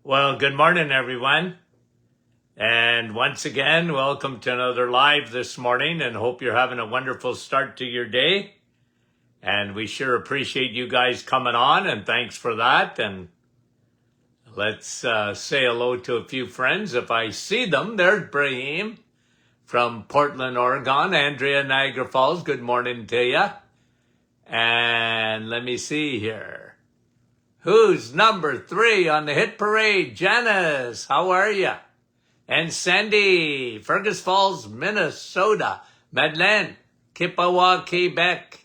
Well, good morning, everyone. And once again, welcome to another live this morning and hope you're having a wonderful start to your day. And we sure appreciate you guys coming on and thanks for that. And let's say hello to a few friends. If I see them, there's Brahim from Portland, Oregon. Andrea, Niagara Falls, good morning to you. And let me see here. Who's number 3 on the hit parade? Janice, how are you? And Sandy, Fergus Falls, Minnesota. Madeleine, Kippawa, Quebec.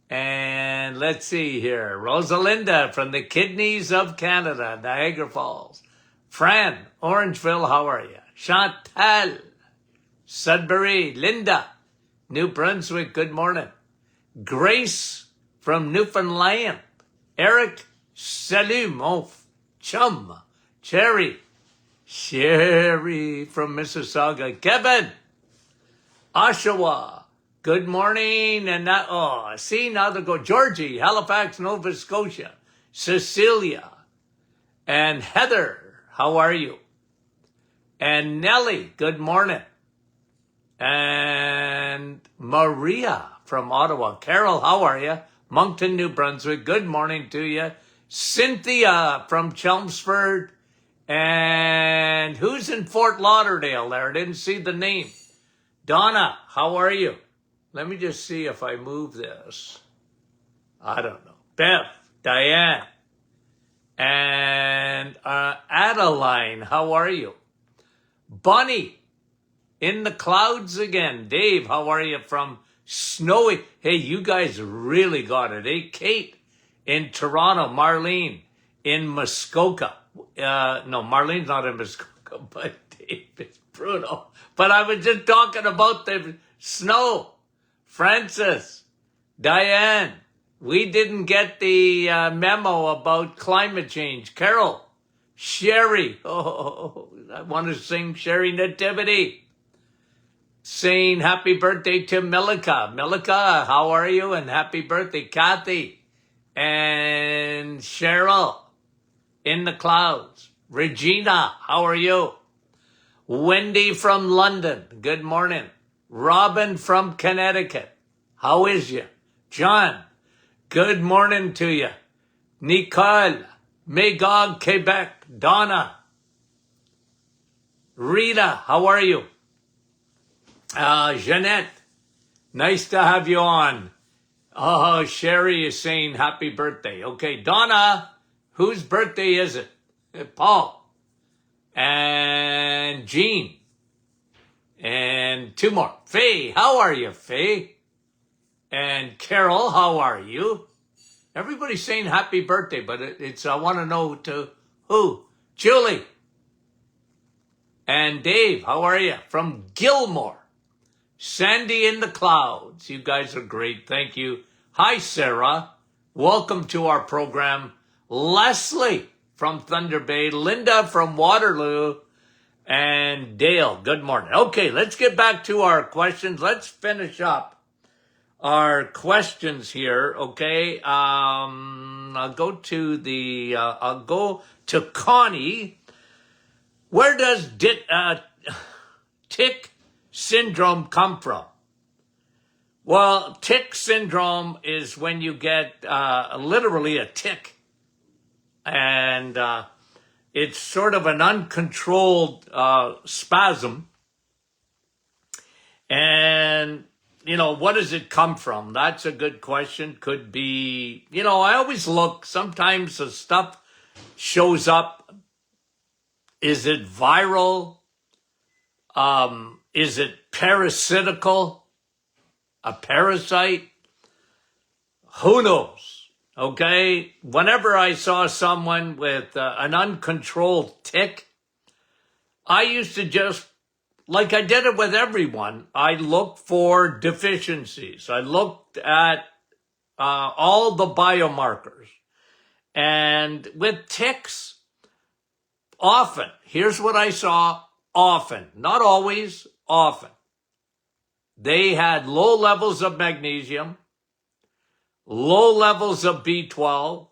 And let's see here. Rosalinda from the Kidneys of Canada, Niagara Falls. Fran, Orangeville, how are you? Chantal, Sudbury. Linda, New Brunswick, good morning. Grace from Newfoundland. Eric, salut, mon chum. Cherry from Mississauga. Kevin, Oshawa, good morning. And now they go. Georgie, Halifax, Nova Scotia. Cecilia and Heather, how are you? And Nellie, good morning. And Maria from Ottawa. Carol, how are you? Moncton, New Brunswick, good morning to you. Cynthia from Chelmsford. And who's in Fort Lauderdale there? I didn't see the name. Donna, how are you? Let me just see if I move this. I don't know. Beth, Diane, and Adeline, how are you? Bunny, in the clouds again. Dave, how are you from snowy? Hey, you guys really got it, eh? Kate, in Toronto. Marlene, in Muskoka. No, Marlene's not in Muskoka, but Dave is Bruno. But I was just talking about the snow. Francis, Diane, we didn't get the memo about climate change. Carol, Sherry, I want to sing Sherry Nativity. Saying happy birthday to Milika. Milika, how are you? And happy birthday, Kathy and Cheryl in the clouds. Regina, how are you? Wendy from London, good morning. Robin from Connecticut, how is you? John, good morning to you. Nicole, Magog, Quebec. Donna, Rita, how are you? Jeanette, nice to have you on. Oh, Sherry is saying happy birthday. Okay, Donna, whose birthday is it? Paul. And Jean. And 2 more. Faye, how are you, Faye? And Carol, how are you? Everybody's saying happy birthday, but it's I want to know to who? Julie. And Dave, how are you? From Gilmore. Sandy in the clouds. You guys are great. Thank you. Hi, Sarah. Welcome to our program. Leslie from Thunder Bay. Linda from Waterloo. And Dale, good morning. Okay, let's get back to our questions. Let's finish up our questions here. Okay, I'll go to Connie. Where does tick syndrome come from? Well, tick syndrome is when you get literally a tick, and it's sort of an uncontrolled spasm. And, what does it come from? That's a good question. Could be, I always look, sometimes the stuff shows up. Is it viral? Is it parasitical? A parasite? Who knows? Okay, whenever I saw someone with an uncontrolled tick, I used to just, like I did it with everyone, I looked for deficiencies. I looked at all the biomarkers. And with ticks, often, here's what I saw often, not always, often. They had low levels of magnesium, low levels of B12,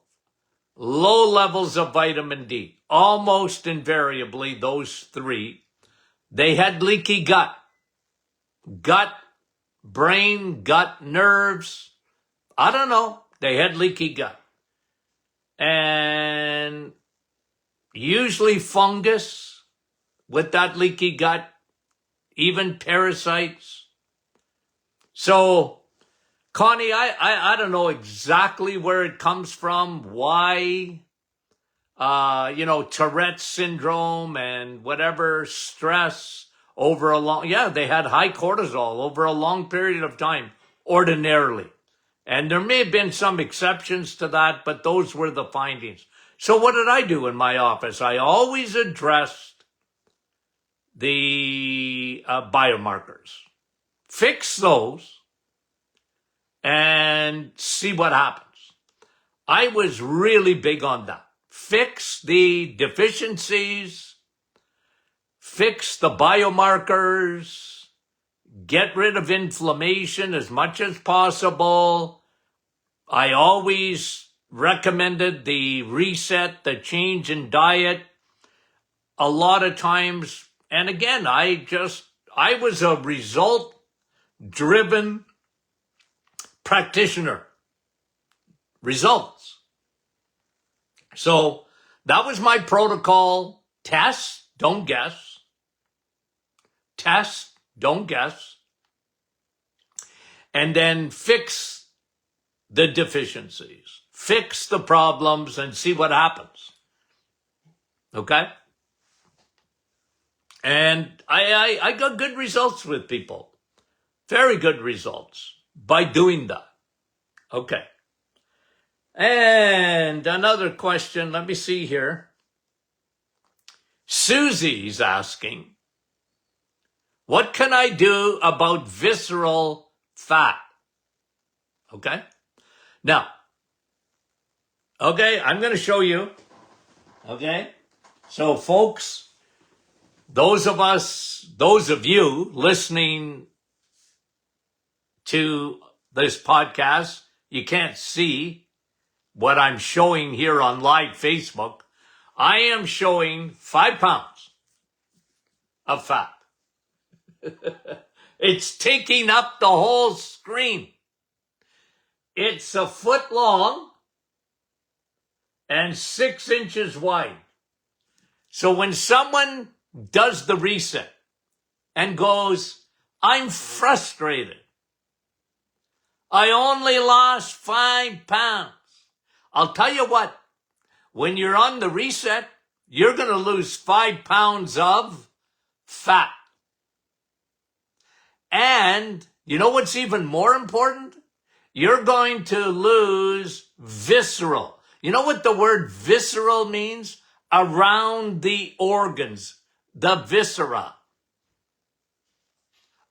low levels of vitamin D. Almost invariably, those three. They had leaky gut, brain, gut, nerves. I don't know. They had leaky gut. And usually fungus with that leaky gut, even parasites. So, Connie, I don't know exactly where it comes from, why, Tourette's syndrome and whatever, stress over they had high cortisol over a long period of time, ordinarily. And there may have been some exceptions to that, but those were the findings. So what did I do in my office? I always addressed the biomarkers, fix those, and see what happens. I was really big on that. Fix the deficiencies, fix the biomarkers, get rid of inflammation as much as possible. I always recommended the reset, the change in diet. A lot of times, and again, I was a result-driven practitioner. Results. So that was my protocol. Test, don't guess. Test, don't guess. And then fix the deficiencies. Fix the problems and see what happens. Okay? And I got good results with people. Very good results by doing that. Okay. And another question, let me see here. Susie's asking, what can I do about visceral fat? Okay. Now, I'm going to show you. Okay. So folks, those of you listening to this podcast, you can't see what I'm showing here on live Facebook. I am showing 5 pounds of fat. It's taking up the whole screen. It's a foot long and 6 inches wide. So when someone does the reset and goes, I'm frustrated, I only lost 5 pounds. I'll tell you what, when you're on the reset, you're going to lose 5 pounds of fat. And you know what's even more important? You're going to lose visceral. You know what the word visceral means? Around the organs, the viscera.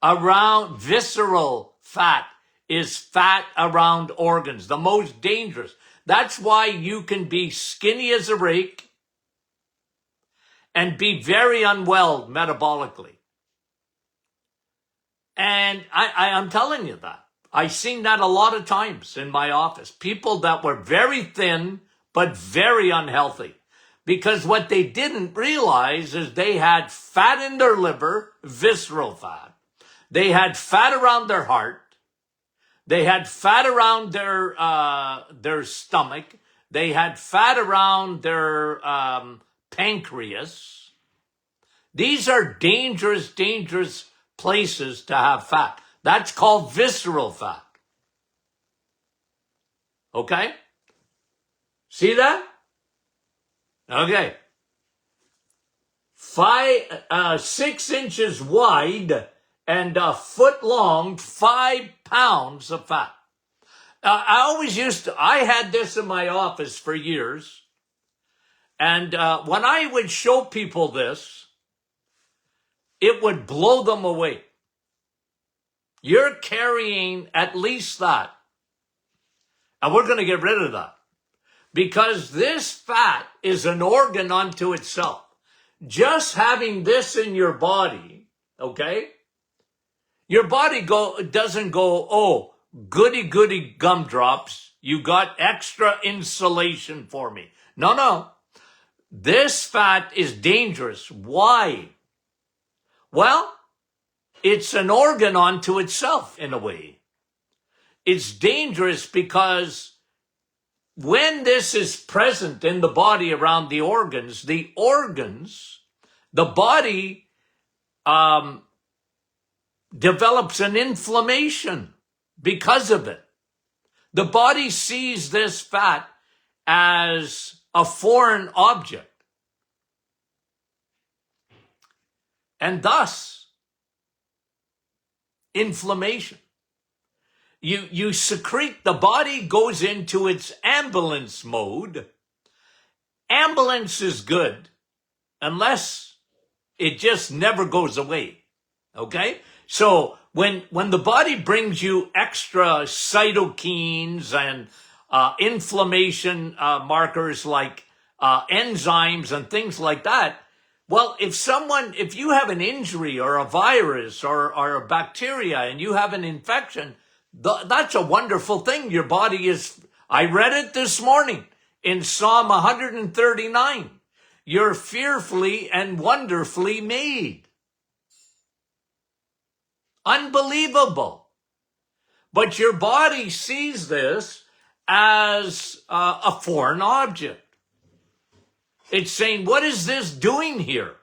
Around visceral fat is fat around organs, the most dangerous. That's why you can be skinny as a rake and be very unwell metabolically. And I'm telling you that. I've seen that a lot of times in my office. People that were very thin, but very unhealthy. Because what they didn't realize is they had fat in their liver, visceral fat. They had fat around their heart. They had fat around their stomach. They had fat around their pancreas. These are dangerous places to have fat. That's called visceral fat. Okay? See that? Okay. 6 inches wide and a foot long, 5 pounds of fat. I had this in my office for years. And when I would show people this, it would blow them away. You're carrying at least that. And we're going to get rid of that. Because this fat is an organ unto itself. Just having this in your body, okay? Your body doesn't go, oh, goody gumdrops, you got extra insulation for me. No, no. This fat is dangerous. Why? Well, it's an organ unto itself in a way. It's dangerous because when this is present in the body around the organs, the body develops an inflammation because of it. The body sees this fat as a foreign object. And thus, inflammation. You secrete, the body goes into its ambulance mode. Ambulance is good unless it just never goes away. Okay? So when the body brings you extra cytokines and inflammation markers like enzymes and things like that, well, if you have an injury or a virus or a bacteria and you have an infection, that's a wonderful thing. Your body is, I read it this morning in Psalm 139. You're fearfully and wonderfully made. Unbelievable. But your body sees this as a foreign object. It's saying, what is this doing here?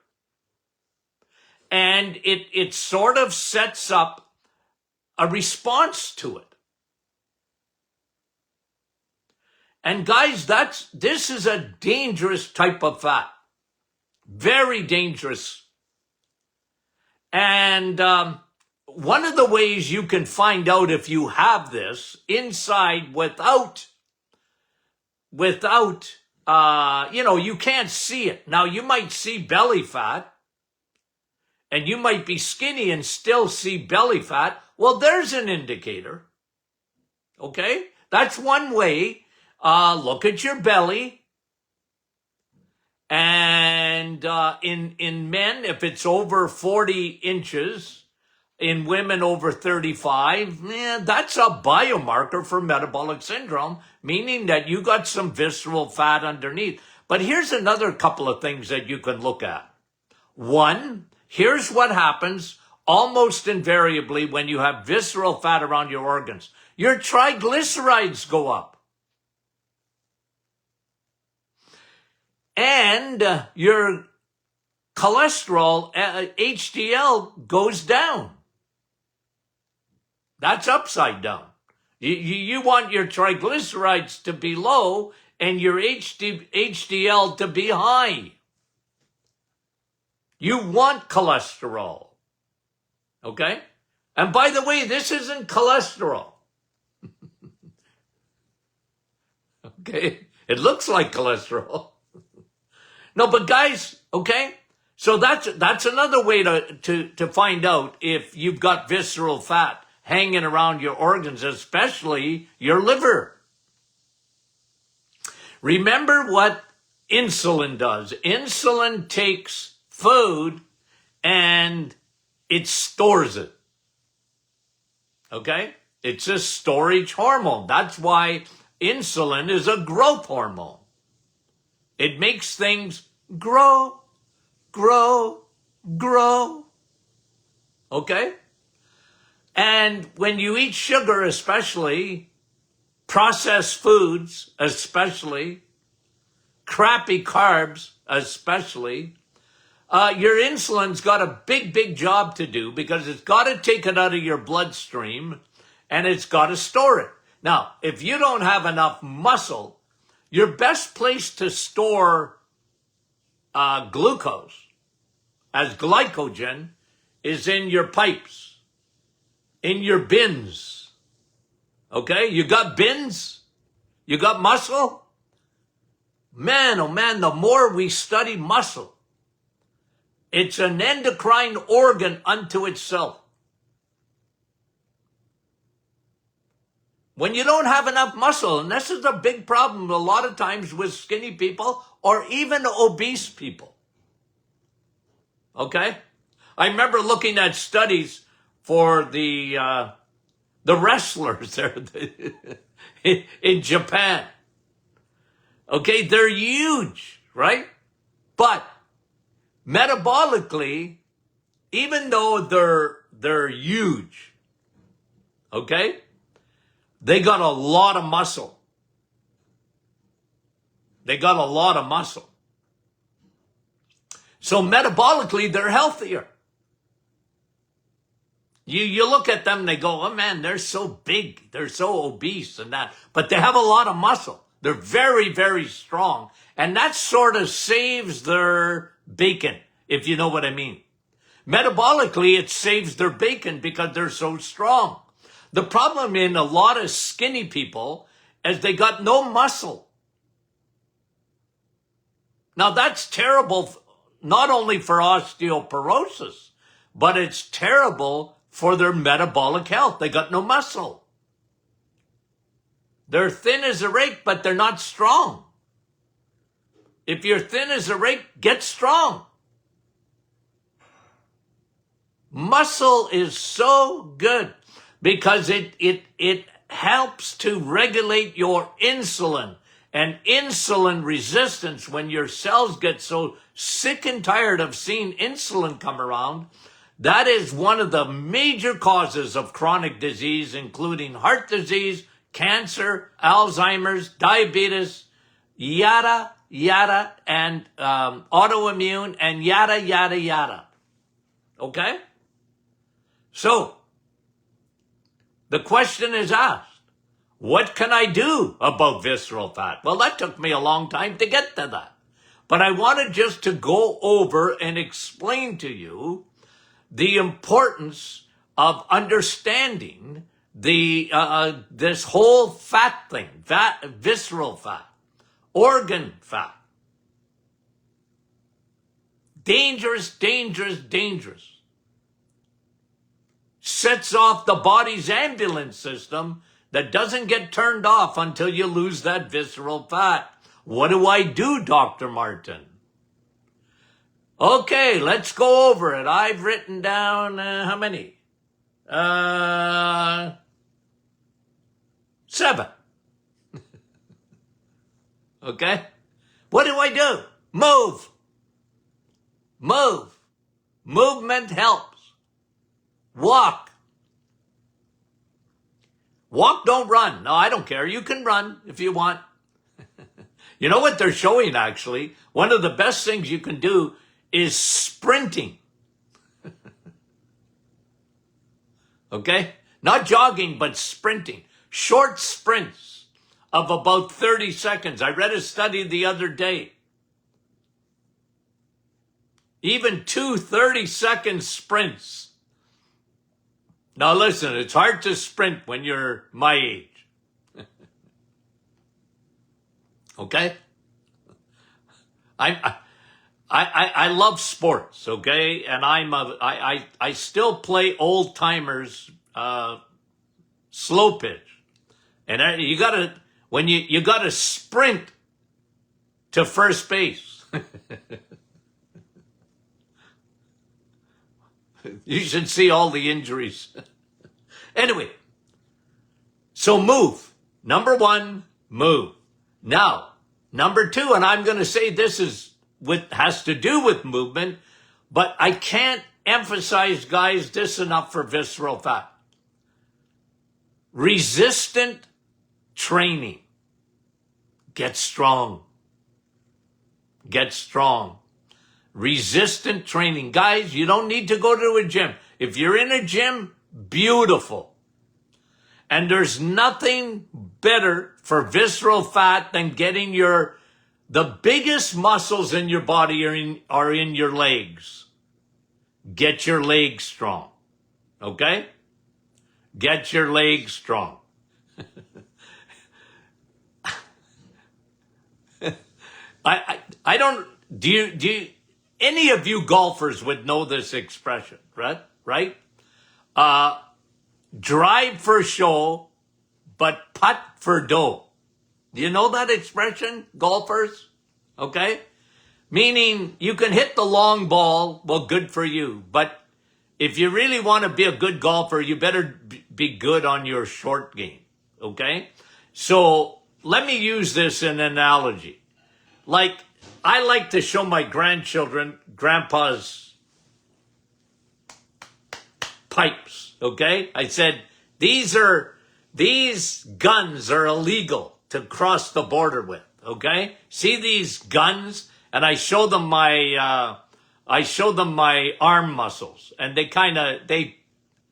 And it sort of sets up a response to it. And guys, this is a dangerous type of fat. Very dangerous. And one of the ways you can find out if you have this inside without, you can't see it. Now, you might see belly fat, and you might be skinny and still see belly fat. Well, there's an indicator. Okay? That's one way. Look at your belly. And in men, if it's over 40 inches, in women over 35, that's a biomarker for metabolic syndrome, meaning that you got some visceral fat underneath. But here's another couple of things that you can look at. One, here's what happens almost invariably when you have visceral fat around your organs. Your triglycerides go up. And your cholesterol, HDL, goes down. That's upside down. You want your triglycerides to be low and your HDL to be high. You want cholesterol. Okay? And by the way, this isn't cholesterol. Okay? It looks like cholesterol. No, but guys, okay? So that's another way to find out if you've got visceral fat hanging around your organs, especially your liver. Remember what insulin does. Insulin takes food and it stores it. Okay? It's a storage hormone. That's why insulin is a growth hormone. It makes things grow, grow, grow. Okay? And when you eat sugar, especially, processed foods, especially, crappy carbs, especially, your insulin's got a big, big job to do because it's got to take it out of your bloodstream and it's got to store it. Now, if you don't have enough muscle, your best place to store glucose as glycogen is in your pipes. In your bins. Okay? You got bins? You got muscle? Man, oh man, the more we study muscle, it's an endocrine organ unto itself. When you don't have enough muscle, and this is a big problem a lot of times with skinny people or even obese people. Okay? I remember looking at studies for the wrestlers there in Japan. Okay, they're huge, right? But metabolically, even though they're huge, okay, they got a lot of muscle. They got a lot of muscle. So metabolically, they're healthier. You look at them, they go, oh man, they're so big. They're so obese and that. But they have a lot of muscle. They're very, very strong. And that sort of saves their bacon, if you know what I mean. Metabolically, it saves their bacon because they're so strong. The problem in a lot of skinny people is they got no muscle. Now that's terrible, not only for osteoporosis, but it's terrible for their metabolic health. They got no muscle. They're thin as a rake, but they're not strong. If you're thin as a rake, get strong. Muscle is so good because it helps to regulate your insulin and insulin resistance. When your cells get so sick and tired of seeing insulin come around, that is one of the major causes of chronic disease, including heart disease, cancer, Alzheimer's, diabetes, yada, yada, and autoimmune, and yada, yada, yada. Okay? So, the question is asked, what can I do about visceral fat? Well, that took me a long time to get to that. But I wanted just to go over and explain to you the importance of understanding this whole fat thing, visceral fat, organ fat. Dangerous, dangerous, dangerous. Sets off the body's ambulance system that doesn't get turned off until you lose that visceral fat. What do I do, Dr. Martin? Okay, let's go over it. I've written down, how many? 7. Okay? What do I do? Move. Move. Movement helps. Walk. Walk, don't run. No, I don't care. You can run if you want. You know what they're showing, actually? One of the best things you can do is sprinting. Okay? Not jogging, but sprinting. Short sprints of about 30 seconds. I read a study the other day. Even 2 30-second sprints. Now listen, it's hard to sprint when you're my age. Okay? I love sports, okay? And I still play old timers slow pitch. And you gotta sprint to first base. You should see all the injuries. Anyway, so move. Number 1, move. Now, number 2, and I'm going to say this has to do with movement, but I can't emphasize, guys, this enough for visceral fat. Resistant training. Get strong. Get strong. Resistant training. Guys, you don't need to go to a gym. If you're in a gym, beautiful. And there's nothing better for visceral fat than getting the biggest muscles in your body are in your legs. Get your legs strong. Okay? Get your legs strong. I don't, do you, any of you golfers would know this expression, right? Drive for show, but putt for dough. Do you know that expression, golfers? Okay? Meaning you can hit the long ball, well, good for you. But if you really want to be a good golfer, you better be good on your short game. Okay? So let me use this in an analogy. like, I like to show my grandchildren Grandpa's pipes, okay? I said, these guns are illegal to cross the border with, okay? See these guns? And I show them my arm muscles, and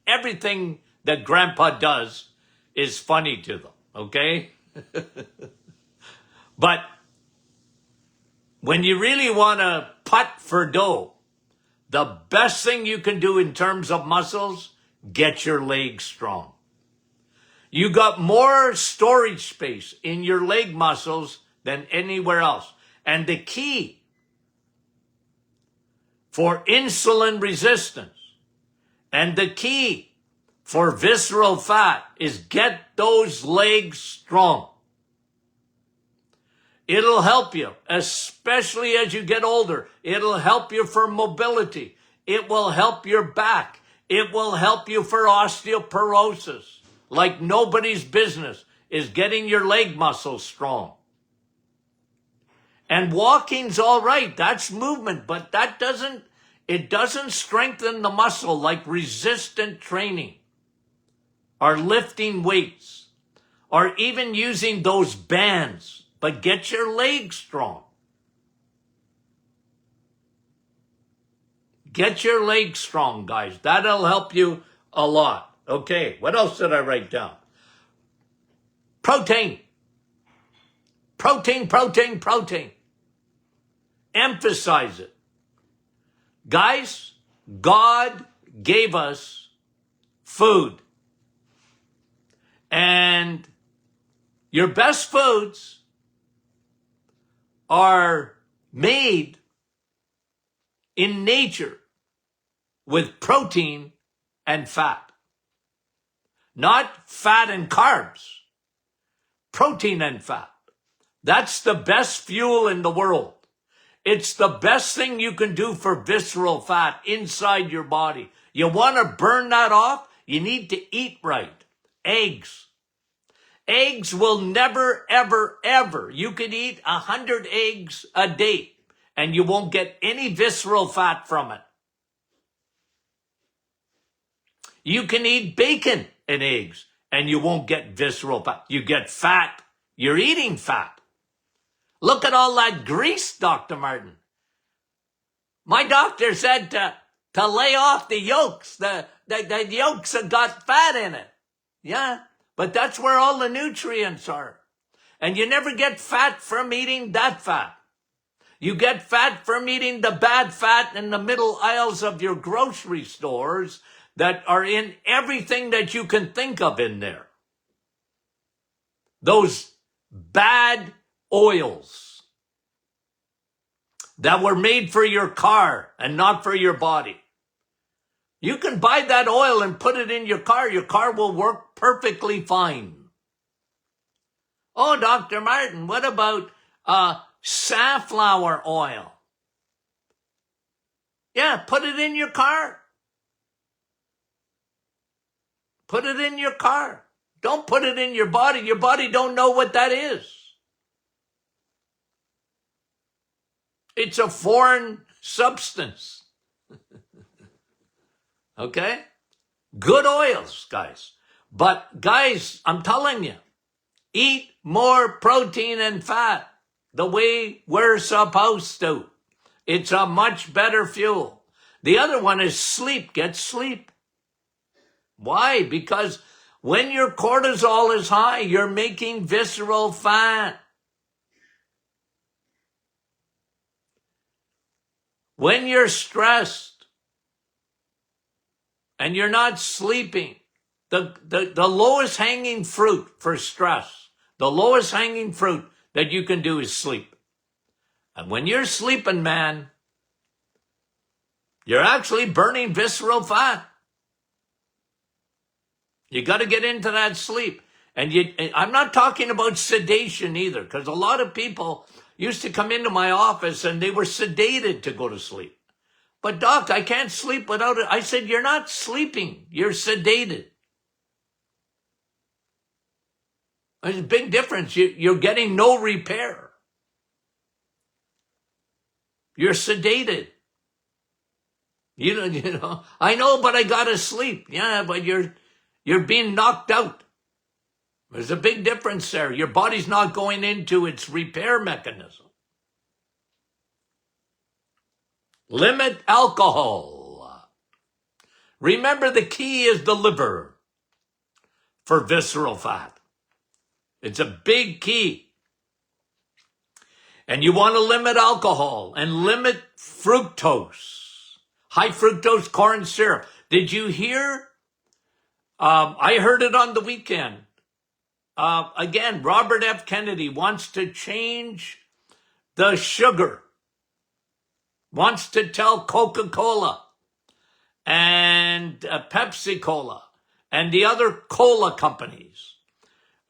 everything that Grandpa does is funny to them, okay? But when you really want to putt for dough, the best thing you can do in terms of muscles, get your legs strong. You got more storage space in your leg muscles than anywhere else. And the key for insulin resistance and the key for visceral fat is get those legs strong. It'll help you, especially as you get older. It'll help you for mobility. It will help your back. It will help you for osteoporosis. Like nobody's business is getting your leg muscles strong. And walking's all right. That's movement, but it doesn't strengthen the muscle like resistant training or lifting weights or even using those bands. But get your legs strong. Get your legs strong, guys. That'll help you a lot. Okay, what else did I write down? Protein. Protein, protein, protein. Emphasize it. Guys, God gave us food. And your best foods are made in nature with protein and fat. Not fat and carbs. Protein and fat. That's the best fuel in the world. It's the best thing you can do for visceral fat inside your body. You want to burn that off? You need to eat right. Eggs. Eggs will never, ever, ever. You can eat 100 eggs a day and you won't get any visceral fat from it. You can eat bacon and eggs and you won't get visceral fat. You get fat. You're eating fat. Look at all that grease, Dr. Martin. My doctor said to lay off the yolks. The yolks have got fat in it. Yeah. But that's where all the nutrients are. And you never get fat from eating that fat. You get fat from eating the bad fat in the middle aisles of your grocery stores that are in everything that you can think of in there. Those bad oils that were made for your car and not for your body. You can buy that oil and put it in your car. Your car will work perfectly fine. Oh, Dr. Martin, what about safflower oil? Yeah, put it in your car. Put it in your car. Don't put it in your body. Your body don't know what that is. It's a foreign substance. Okay? Good oils, guys. But guys, I'm telling you, eat more protein and fat the way we're supposed to. It's a much better fuel. The other one is sleep. Get sleep. Why? Because when your cortisol is high, you're making visceral fat. When you're stressed, and you're not sleeping, the lowest hanging fruit for stress, the lowest hanging fruit that you can do is sleep. And when you're sleeping, man, you're actually burning visceral fat. You got to get into that sleep. And I'm not talking about sedation either, because a lot of people used to come into my office and they were sedated to go to sleep. But doc, I can't sleep without it. I said, you're not sleeping. You're sedated. There's a big difference. You're getting no repair. You're sedated. I know, but I gotta sleep. Yeah, but you're being knocked out. There's a big difference there. Your body's not going into its repair mechanism. Limit alcohol. Remember, the key is the liver for visceral fat. It's a big key. And you want to limit alcohol and limit fructose, high fructose corn syrup. Did you hear? I heard it on the weekend. Again, Robert F. Kennedy wants to change the sugar, wants to tell Coca-Cola and Pepsi-Cola and the other cola companies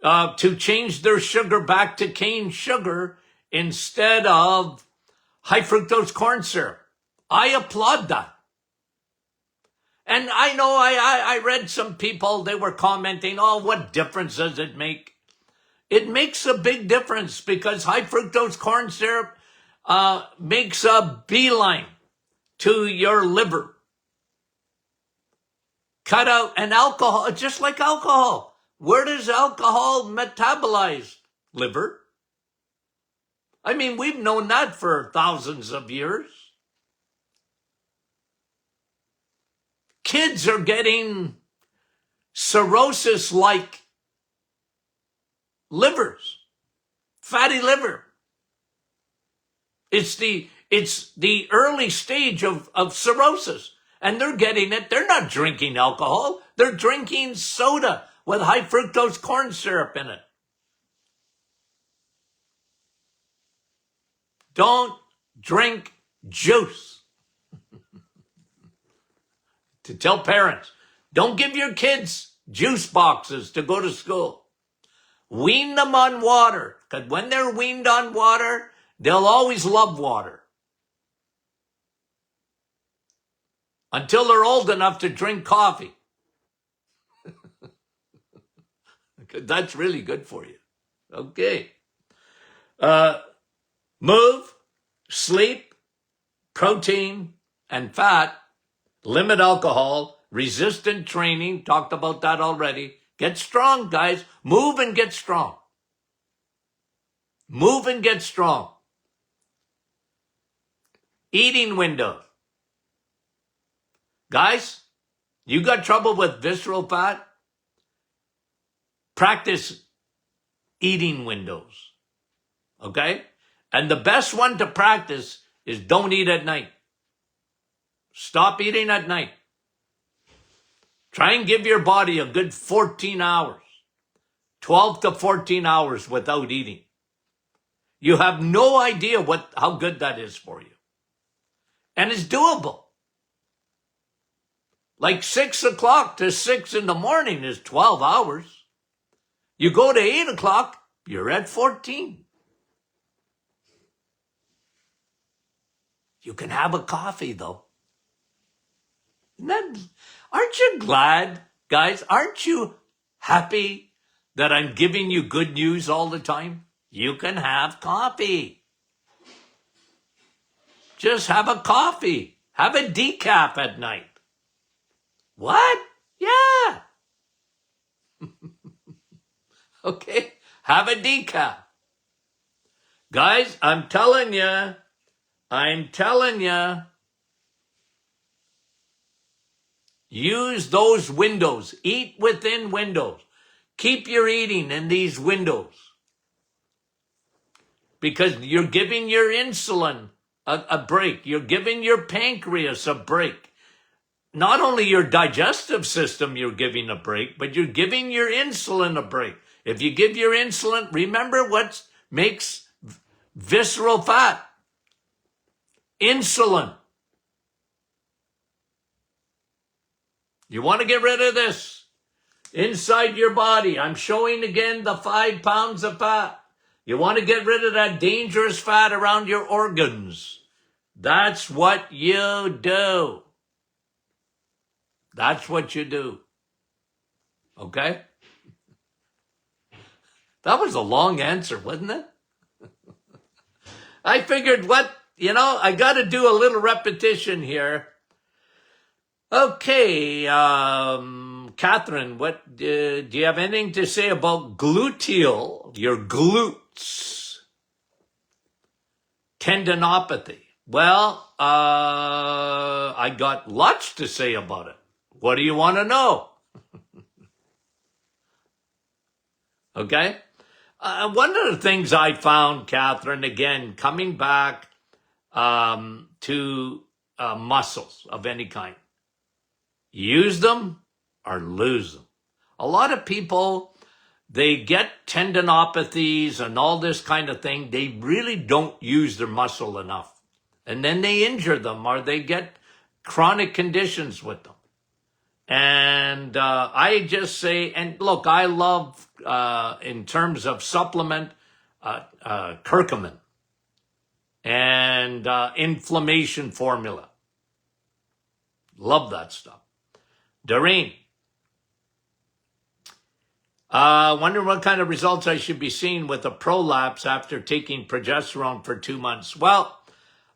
to change their sugar back to cane sugar instead of high fructose corn syrup. I applaud that. And I know I read some people, they were commenting, oh, what difference does it make? It makes a big difference because high fructose corn syrup makes a beeline to your liver. Cut out an alcohol, just like alcohol. Where does alcohol metabolize? Liver. I mean, we've known that for thousands of years. Kids are getting cirrhosis-like livers, fatty liver. It's the early stage of cirrhosis, and they're getting it. They're not drinking alcohol. They're drinking soda with high fructose corn syrup in it. Don't drink juice. To tell parents, don't give your kids juice boxes to go to school. Wean them on water, because when they're weaned on water, they'll always love water. Until they're old enough to drink coffee. That's really good for you. Okay. Move, sleep, protein, and fat. Limit alcohol, resistant training, talked about that already. Get strong, guys. Move and get strong. Move and get strong. Eating window. Guys, you got trouble with visceral fat? Practice eating windows. Okay? And the best one to practice is don't eat at night. Stop eating at night. Try and give your body a good 14 hours, 12 to 14 hours without eating. You have no idea how good that is for you. And it's doable. Like 6 o'clock to 6 in the morning is 12 hours. You go to 8 o'clock, you're at 14. You can have a coffee though. Aren't you glad, guys? Aren't you happy that I'm giving you good news all the time? You can have coffee. Just have a coffee. Have a decaf at night. What? Yeah. Okay. Have a decaf. Guys, I'm telling you. Use those windows. Eat within windows. Keep your eating in these windows. Because you're giving your insulin a break. You're giving your pancreas a break. Not only your digestive system you're giving a break, but you're giving your insulin a break. If you give your insulin, remember what makes visceral fat? Insulin. You want to get rid of this inside your body. I'm showing again the 5 pounds of fat. You want to get rid of that dangerous fat around your organs. That's what you do. That's what you do. Okay? That was a long answer, wasn't it? I figured I got to do a little repetition here. Okay, Catherine, what do you have anything to say about gluteal, your glutes, tendinopathy? Well, I got lots to say about it. What do you want to know? Okay? One of the things I found, Catherine, again, coming back to muscles of any kind, use them or lose them. A lot of people, they get tendinopathies and all this kind of thing. They really don't use their muscle enough. And then they injure them or they get chronic conditions with them. And I just say, and look, I love, in terms of supplement, curcumin and inflammation formula. Love that stuff. Doreen, wondering what kind of results I should be seeing with a prolapse after taking progesterone for 2 months. Well,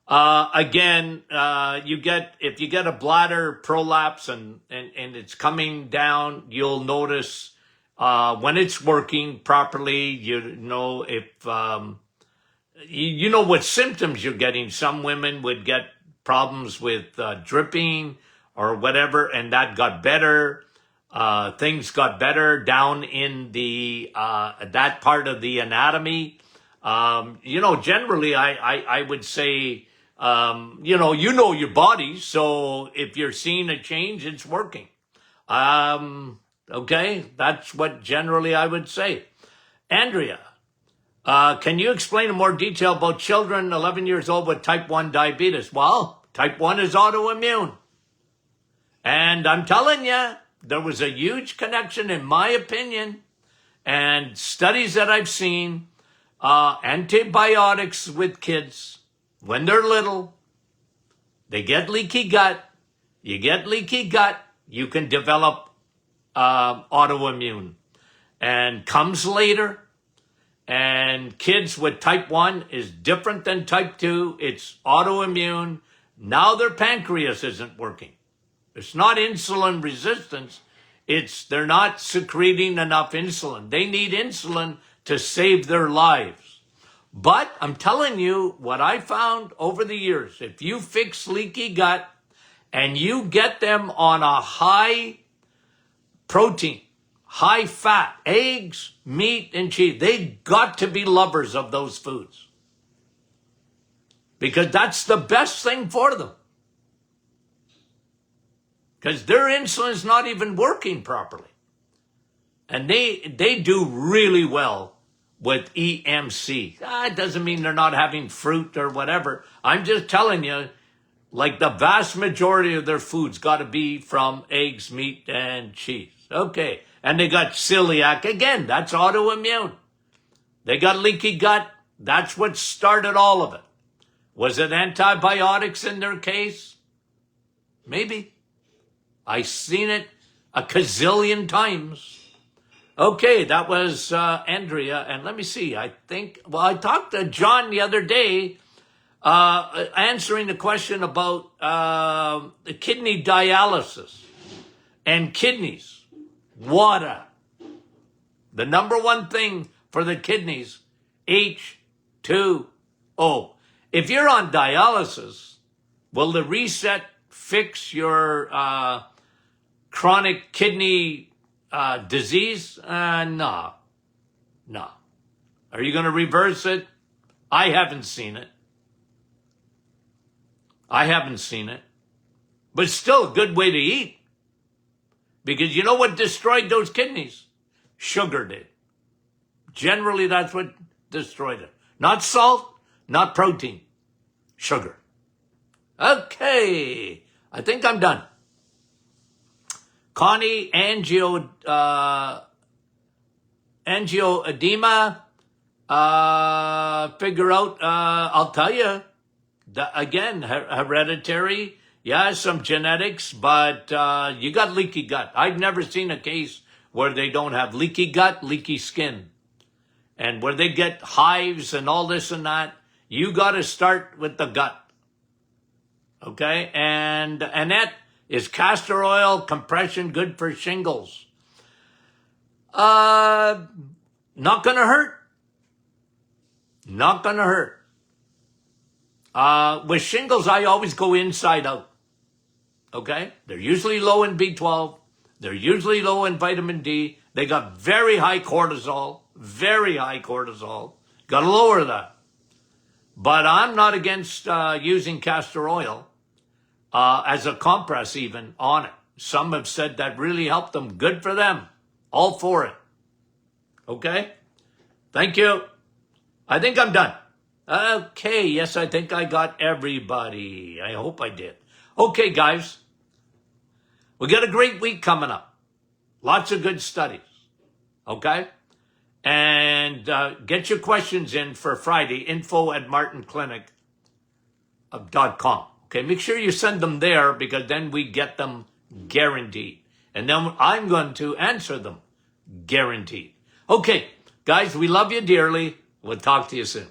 again, if you get a bladder prolapse and it's coming down, you'll notice when it's working properly. You know if you know what symptoms you're getting. Some women would get problems with dripping or whatever, and that got better. Things got better down in the that part of the anatomy. Generally, I would say, you know your body. So if you're seeing a change, it's working. Okay, that's what generally I would say. Andrea, can you explain in more detail about children 11 years old with type 1 diabetes? Well, type 1 is autoimmune. And I'm telling you, there was a huge connection, in my opinion, and studies that I've seen, antibiotics with kids, when they're little, they get leaky gut. You get leaky gut, you can develop autoimmune. And comes later. And kids with type 1 is different than type 2. It's autoimmune. Now their pancreas isn't working. It's not insulin resistance. They're not secreting enough insulin. They need insulin to save their lives. But I'm telling you what I found over the years. If you fix leaky gut and you get them on a high protein, high fat, eggs, meat, and cheese, they got to be lovers of those foods. Because that's the best thing for them. Because their insulin's not even working properly. And they do really well with EMC. It doesn't mean they're not having fruit or whatever. I'm just telling you, like the vast majority of their food's got to be from eggs, meat, and cheese. Okay. And they got celiac. Again, that's autoimmune. They got leaky gut. That's what started all of it. Was it antibiotics in their case? Maybe. I've seen it a gazillion times. Okay, that was Andrea. And let me see. I talked to John the other day, answering the question about the kidney dialysis and kidneys. Water. The number one thing for the kidneys, H2O. If you're on dialysis, will the reset fix your chronic kidney disease? No. Are you going to reverse it? I haven't seen it. But still a good way to eat. Because you know what destroyed those kidneys? Sugar did. Generally, that's what destroyed it. Not salt, not protein. Sugar. Okay. I think I'm done. Connie, angioedema, figure out, I'll tell you, again, hereditary, yeah, some genetics, but you got leaky gut. I've never seen a case where they don't have leaky gut, leaky skin. And where they get hives and all this and that, You got to start with the gut. Okay? And Annette, is castor oil compression good for shingles? Not gonna hurt. Not gonna hurt. With shingles, I always go inside out. Okay? They're usually low in B12. They're usually low in vitamin D. They got very high cortisol. Very high cortisol. Got to lower that. But I'm not against using castor oil as a compress even on it. Some have said that really helped them. Good for them. All for it. Okay? Thank you. I think I'm done. Okay, yes, I think I got everybody. I hope I did. Okay, guys. We got a great week coming up. Lots of good studies. Okay? And get your questions in for Friday, info@martinclinic.com. Okay, make sure you send them there because then we get them guaranteed. And then I'm going to answer them guaranteed. Okay, guys, we love you dearly. We'll talk to you soon.